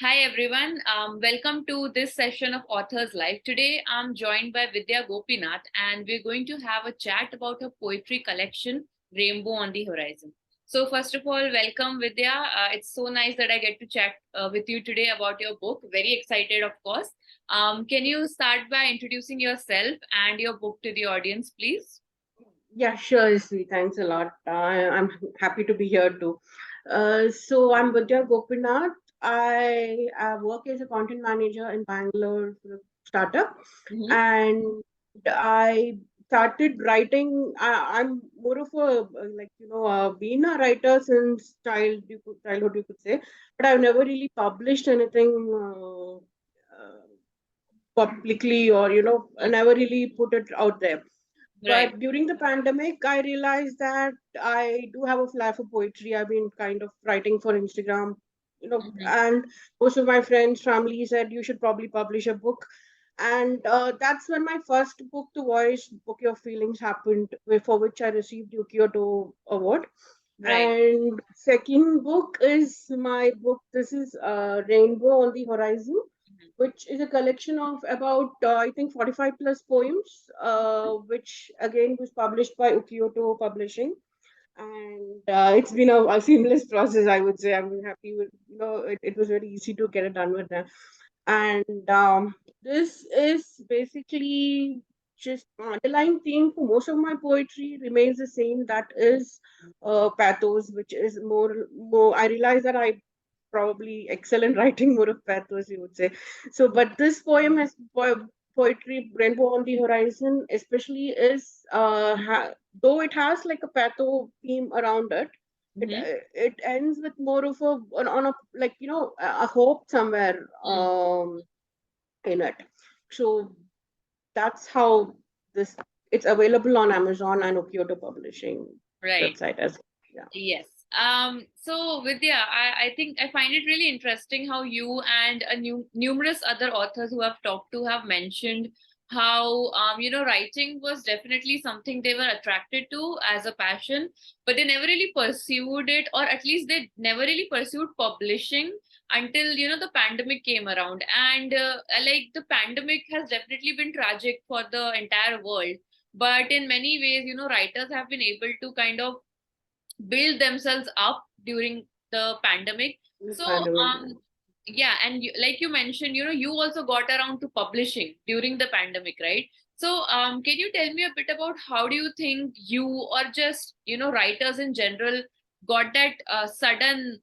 Hi everyone, welcome to this session of Author's Life. Today I'm joined by Vidya Gopinath and we're going to have a chat about her poetry collection, Rainbow on the Horizon. So first of all, welcome Vidya. It's so nice that I get to chat with you today about your book. Very excited, of course. Can you start by introducing yourself and your book to the audience, please? Yeah, sure, Sri. Thanks a lot. I'm happy to be here too. So I'm Vidya Gopinath. I work as a content manager in Bangalore for a startup, Mm-hmm. and I started writing. I'm more of a been a writer since childhood, you could say, but I've never really published anything publicly, or I never really put it out there. Right. But during the pandemic, I realized that I do have a flair for poetry. I've been kind of writing for Instagram, Mm-hmm. and most of my friends, family said you should probably publish a book. And that's when my first book to voice, Book Your Feelings, happened, for which I received the Ukiyoto award. Right. And second book is my book. This is Rainbow on the Horizon, which is a collection of about I think 45 plus poems, which again was published by Ukiyoto Publishing. And it's been a seamless process, I would say. I'm happy with, it was very easy to get it done with them. And this is basically just underlying theme for most of my poetry remains the same. That is pathos, which is more. I realize that I probably excel in writing more of pathos, you would say. So, but this poem has poetry, Rainbow on the Horizon, especially is though it has like a patho theme around it. Mm-hmm. It ends with more of a on a, like, a hope somewhere in it. So that's how this it's available on Amazon and Okyoto Publishing Right. website as well. Yeah. Yes. So Vidya, I think I find it really interesting how you and numerous other authors who have talked to have mentioned how writing was definitely something they were attracted to as a passion, but they never really pursued it, or at least they never really pursued publishing until the pandemic came around. And like the pandemic has definitely been tragic for the entire world, but in many ways, writers have been able to kind of build themselves up during the pandemic. The So pandemic. yeah, and like you mentioned, you also got around to publishing during the pandemic, right? So can you tell me a bit about how do you think you, or just writers in general, got that sudden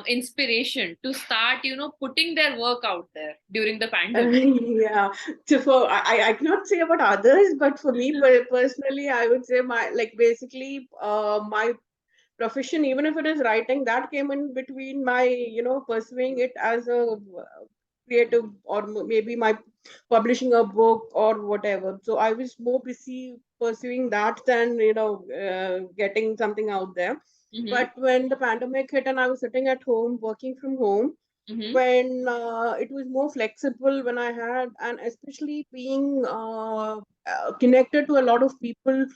inspiration to start putting their work out there during the pandemic? Yeah. So I cannot say about others, but for me personally, I would say my, like, basically my profession, even if it is writing, that came in between my, pursuing it as a creative, or maybe my publishing a book or whatever. So I was more busy pursuing that than, getting something out there. Mm-hmm. But when the pandemic hit and I was sitting at home working from home, Mm-hmm. when it was more flexible, when I had, and especially being connected to a lot of people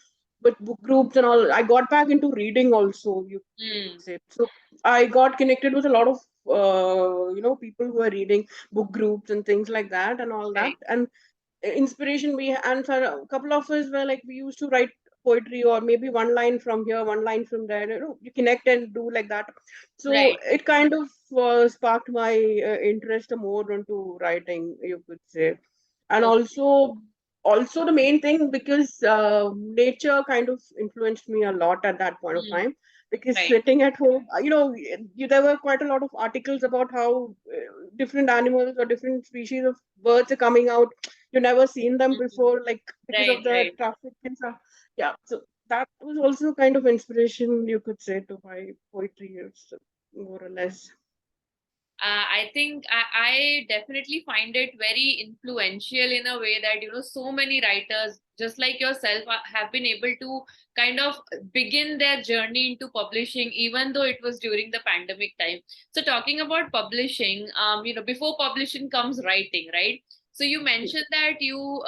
with book groups and all, I got back into reading also, you could Mm. say. So I got connected with a lot of people who are reading, book groups and things like that and all that. Right. And inspiration, we, and for a couple of us were like, we used to write poetry, or maybe one line from here, one line from there, you connect and do like that. So Right. it kind of sparked my interest more into writing, you could say. And Okay. also the main thing, because nature kind of influenced me a lot at that point of Mm. time. Because Right. sitting at home, there were quite a lot of articles about how different animals or different species of birds are coming out. You never seen them Mhm. before, like, because Right. of the Right. traffic and stuff. Yeah, so that was also kind of inspiration, you could say, to my poetry, so more or less. I think I definitely find it very influential in a way that so many writers just like yourself have been able to kind of begin their journey into publishing even though it was during the pandemic time. So talking about publishing, before publishing comes writing, right? So you mentioned that you've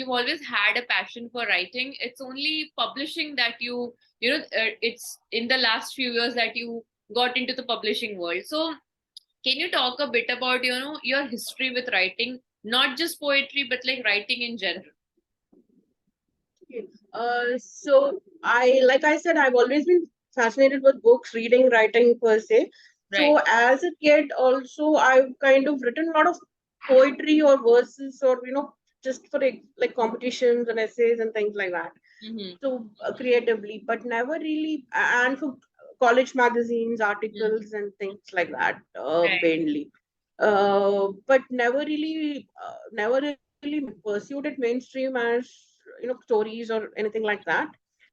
always had a passion for writing. It's only publishing that it's in the last few years that you got into the publishing world. So Can you talk a bit about, your history with writing, not just poetry, but like writing in general? Okay. So like I said, I've always been fascinated with books, reading, writing per se. Right. So as a kid, also I've kind of written a lot of poetry or verses, or just for like competitions and essays and things like that. Mm-hmm. So creatively, but never really, and for college magazines, Mm-hmm. articles, and things like that, Right. mainly. But never really pursued it mainstream as stories or anything like that.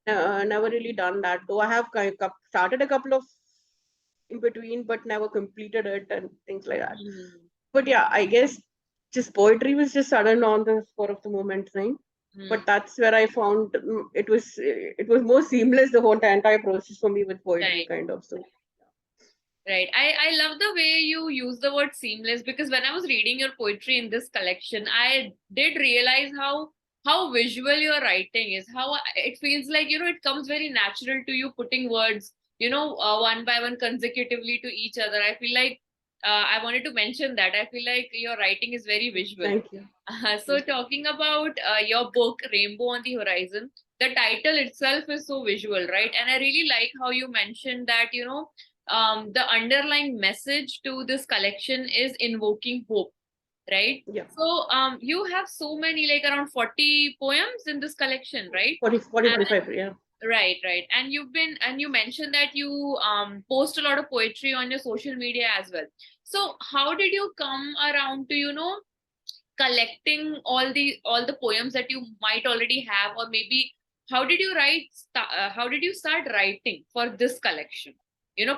Never really done that. Though I have started a couple of in between, but never completed it and things like that. Mm-hmm. But yeah, I guess just poetry was just sudden on the spur of the moment thing. But that's where I found it was more seamless, the whole entire process for me with poetry, Right. kind of. So Right. I love the way you use the word seamless, because when I was reading your poetry in this collection, I did realize how visual your writing is. How it feels like, it comes very natural to you putting words, one by one consecutively to each other. I feel like I wanted to mention that. I feel like your writing is very visual. thank you. So talking about your book, Rainbow on the Horizon, the title itself is so visual, right? And I really like how you mentioned that, the underlying message to this collection is invoking hope, right? Yeah, So you have so many, like around 40 poems in this collection, right? 45, yeah. Right, right. And you mentioned that you post a lot of poetry on your social media as well. So how did you come around to, collecting all the poems that you might already have, or maybe how did you start writing for this collection,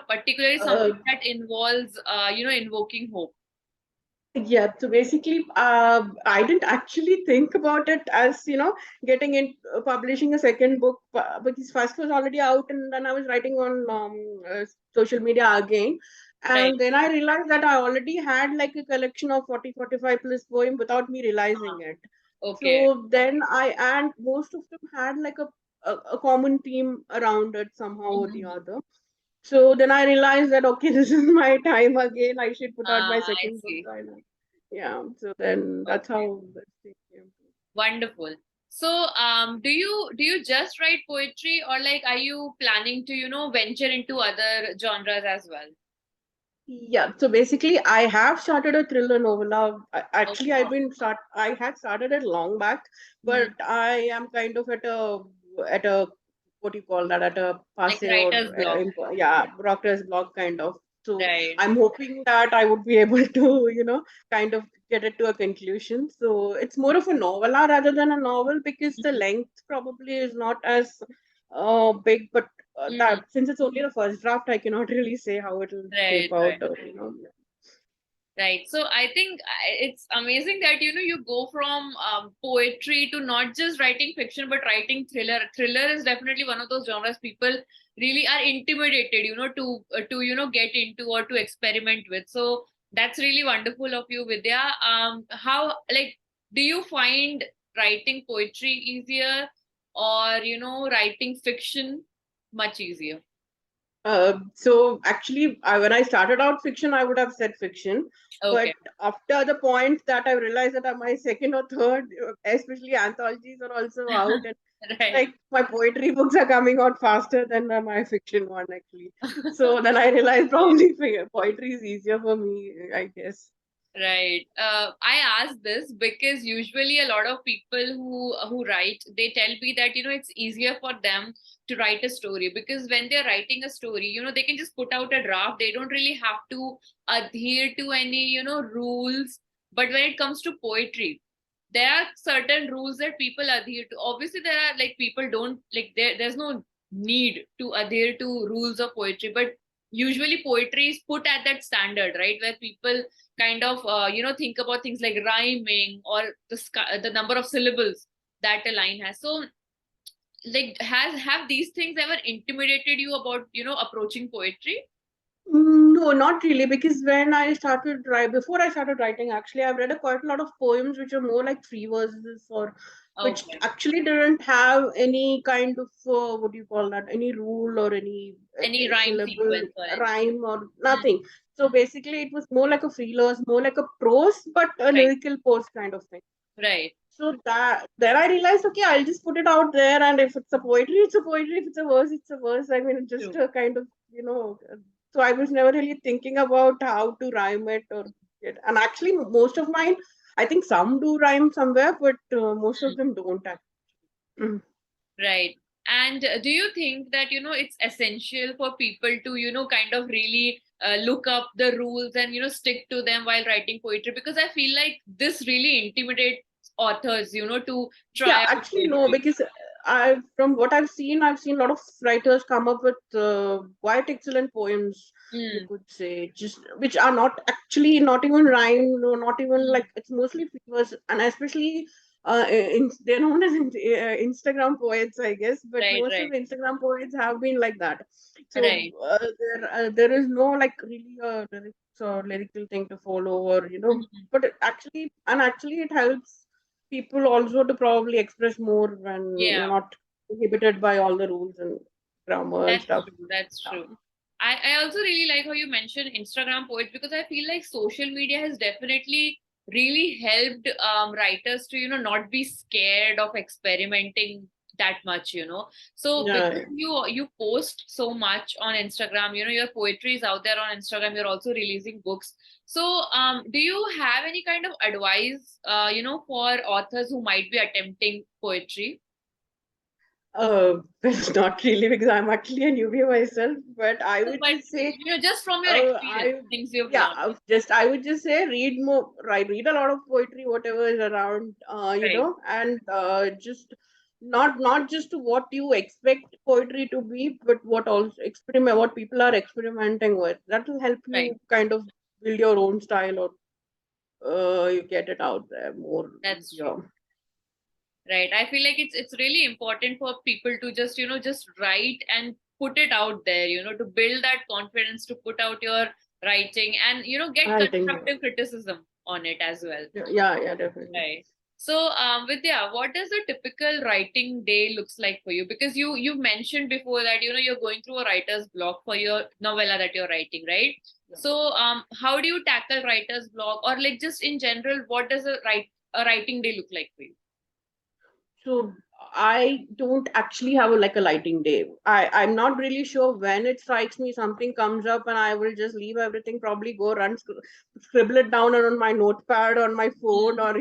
particularly Uh, something that involves invoking hope? Yeah, so basically, I didn't actually think about it as getting in publishing a second book, because first was already out, and then I was writing on social media again, Right. and then I realized that I already had like a collection of 45 plus poem without me realizing it. Okay. So then and most of them had like a common theme around it somehow or the Mhm. other. So then I realized that okay, this is my time again. I should put out my I second book. see. Yeah. So then that's Okay. how that thing came. Wonderful. So do you just write poetry, or like are you planning to venture into other genres as well? Yeah, so basically, I have started a thriller novella. Actually, Okay. I had started it long back, but Mhm. I am kind of at a what do you call that, at a Like passe or writer's block. yeah, doctor's block kind of. So Right. I'm hoping that I would be able to kind of get it to a conclusion. So it's more of a novella rather than a novel, because the Mhm. length probably is not as big, but Mhm. that since it's only the first draft, I cannot really say how it'll shape Right, out. right. Right. So I think it's amazing that you go from poetry to not just writing fiction but writing thriller. Thriller is definitely one of those genres people really are intimidated, to get into or to experiment with. So that's really wonderful of you, Vidya. How, like, do you find writing poetry easier, or writing fiction much easier? So actually, when I started out fiction, I would have said fiction, Okay. but after the point that I realized that my second or third, especially anthologies, are also out, and it's Right. like my poetry books are coming out faster than my fiction one actually. So then I realized probably poetry is easier for me, I guess. Right. I ask this because usually a lot of people who write, they tell me that it's easier for them to write a story, because when they're writing a story, they can just put out a draft. They don't really have to adhere to any rules. But when it comes to poetry, there are certain rules that people adhere to. Obviously, there are, like, people don't like, there's no need to adhere to rules of poetry, but usually poetry is put at that standard, right, where people kind of think about things like rhyming, or the number of syllables that a line has. So, like, have these things ever intimidated you about approaching poetry? No, not really, because when I started before I started writing, actually, I've read quite a lot of poems which are more like free verses or which Okay. actually didn't have any kind of what do you call that, any rule or any Any rhyme syllable sequence or anything? rhyme or Mm, nothing. So mm. basically it was more like a freelance, more like a prose but a Right, lyrical prose kind of thing. right. So that then I realized, okay, I'll just put it out there, and if it's a poetry, it's a poetry. If it's a verse, it's a verse. I mean, just True. a kind of, so I was never really thinking about how to rhyme it or it. And actually, most of mine, I think some do rhyme somewhere, but most of Mm. them don't actually. Mm. Right. And do you think that, it's essential for people to, kind of really look up the rules and, stick to them while writing poetry? Because I feel like this really intimidates authors, to Yeah, try out actually, no, poetry. because from what I've seen a lot of writers come up with quite excellent poems, you Mm, could say, just which are not actually not even rhyme, no, not even mm. like it's mostly famous, and especially they're known as Instagram poets, I guess, but Right, most of right, the Instagram poets have been like that. So right. there is no like really a lyrics or lyrical thing to follow, or Mhm. but actually it helps people also to probably express more when you're Yeah. not inhibited by all the rules and grammar and That's stuff. true. That's Yeah. true. I also really like how you mentioned Instagram poets because I feel like social media has definitely really helped writers to, not be scared of experimenting that much, So Yeah. because you post so much on Instagram, your poetry is out there on Instagram, you're also releasing books. So do you have any kind of advice, for authors who might be attempting poetry? Well, not really, because I'm actually a newbie myself, but I would But just say, just from your experience, I things you've yeah, learned. I would just say read more, right? Read a lot of poetry, whatever is around, Right, and just not just what you expect poetry to be, but what people are experimenting with. That will help right. you kind of build your own style, or you get it out there more That's easier. true. Right. I feel like it's really important for people to just, just write and put it out there, to build that confidence, to put out your writing and, get I think, constructive criticism on it as well. yeah, definitely. Right. So, Vidya, what does a typical writing day looks like for you? Because you mentioned before that you're going through a writer's block for your novella that you're writing, right? Yeah. So, how do you tackle writer's block, or like just in general, what does a writing day look like for you? So I don't actually have like a lighting day. I'm not really sure when it strikes me. Something comes up, and I will just leave everything. Probably go run, scribble it down on my notepad on my phone, or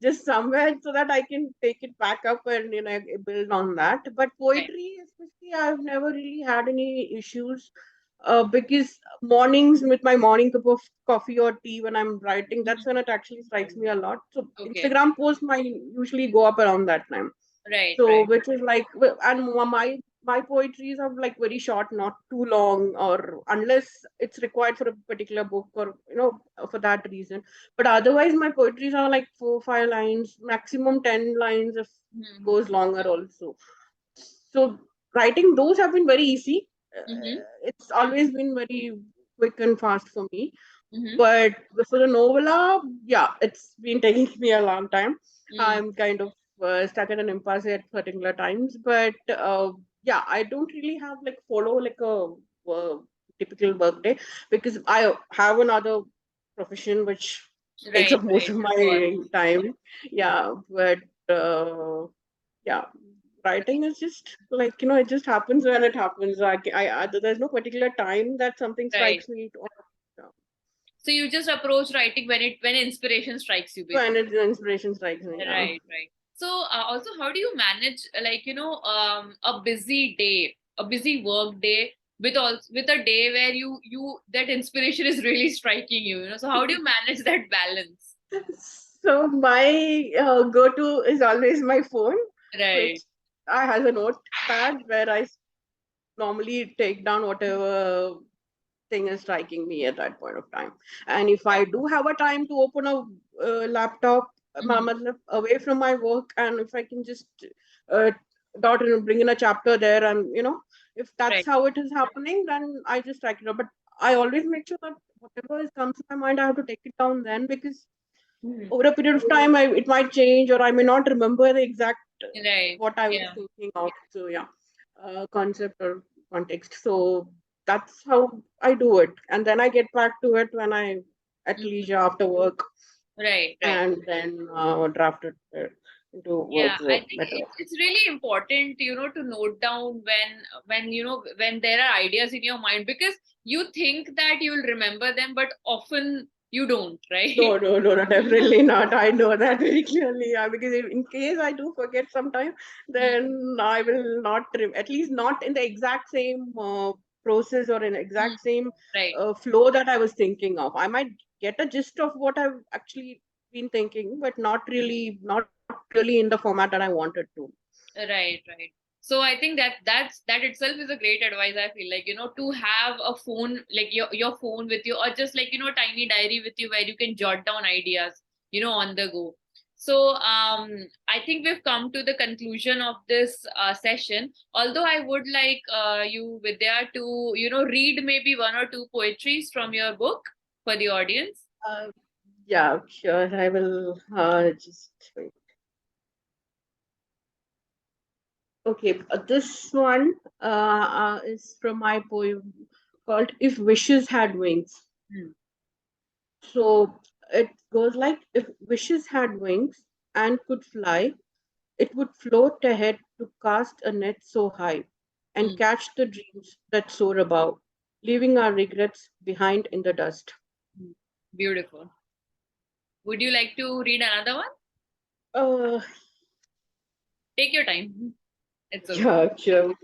just somewhere, so that I can take it back up and build on that. But Right. poetry, especially, I've never really had any issues. Because mornings with my morning cup of coffee or tea when I'm writing, that's when it actually strikes me a lot. So Okay. Instagram posts might usually go up around that time. Right, So right. which is like, and my poetries are like very short, not too long, or unless it's required for a particular book, or for that reason. But otherwise, my poetries are like 4 5 lines, maximum 10 lines, if Mm-hmm. goes longer also. So writing those have been very easy. Mm-hmm. It's always been very quick and fast for me. Mm-hmm. But for the novella, yeah, it's been taking me a long time. Mm. I'm kind of stuck at an impasse at particular times. But yeah, I don't really have like follow like a typical work day, because I have another profession which takes Right, up most right. of Of course. my time. Yeah, but yeah, writing is just like, it just happens when it happens. There's no particular time that something Right. strikes me, or So you just approach writing when inspiration strikes you, when basically. the inspiration strikes me. Yeah. Right, right. So also, how do you manage like a busy day, a busy work day with a day where you that inspiration is really striking you, So how do you manage that balance? So my go-to is always my phone, which Right. I has a notepad where I normally take down whatever thing is striking me at that point of time. And if I Okay. do have a time to open a laptop, Mm-hmm. away from my work, and if I can just uh, bring in a chapter there, and if that's Right. how it is happening, then I just write it up. But I always make sure that whatever comes to my mind, I have to take it down then, because over a period of time, it might change, or I may not remember the exact Right. what I was Yeah. thinking of. So yeah, concept or context. So that's how I do it, and then I get back to it when I at Mhm. leisure after work, Right, right. and then draft it into Yeah, words I think better. it's really important, to note down when when there are ideas in your mind, because you think that you'll remember them, but often you don't, right? No, no, no, no, definitely not. I know that very clearly. Yeah, because in case I do forget sometime, Mm, then I will not, at least not in the exact same process or in mm, exact same right. flow that I was thinking of. I might get a gist of what I've actually been thinking, but not really in the format that I wanted to. Right, right. So I think that itself is a great advice. I feel like, to have a phone, like your phone with you, or just like, a tiny diary with you where you can jot down ideas, on the go. So I think we've come to the conclusion of this session. Although I would like you, Vidya, to, read maybe one or two poetries from your book for the audience. Uh, yeah, sure. I will just wait. Okay, this one is from my poem called If Wishes Had Wings. Hmm. So it goes like, if wishes had wings and could fly, it would float ahead to cast a net so high and Hmm. catch the dreams that soar above, leaving our regrets behind in the dust. Hmm. Beautiful. Would you like to read another one? Uh, Take your time. It's okay. yeah, sure.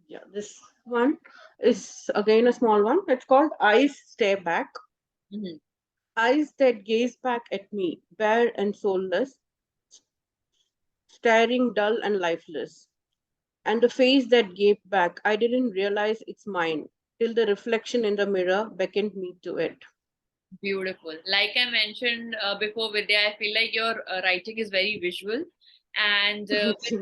Yeah, this one is again a small one. It's called Eyes Stare Back. Mhm. Eyes that gaze back at me, bare and soulless, staring dull and lifeless. And the face that gaped back, I didn't realize it's mine, till the reflection in the mirror beckoned me to it. Beautiful. Like I mentioned before, Vidya, I feel like your writing is very visual, and Thank you.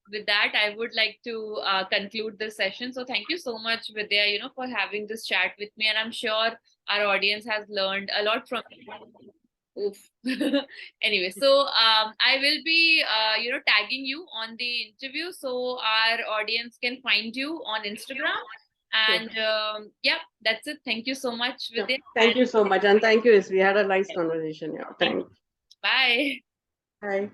with that, I would like to conclude this session. So thank you so much, Vidya, for having this chat with me, and I'm sure our audience has learned a lot from you. Oof. Anyway, so I will be, tagging you on the interview so our audience can find you on Instagram. Sure. And yeah, that's it. Thank you so much, Sure. Vidya. Thank And you so much. And thank you. We had a nice conversation. Yeah. thank Thanks. you. Bye. Bye.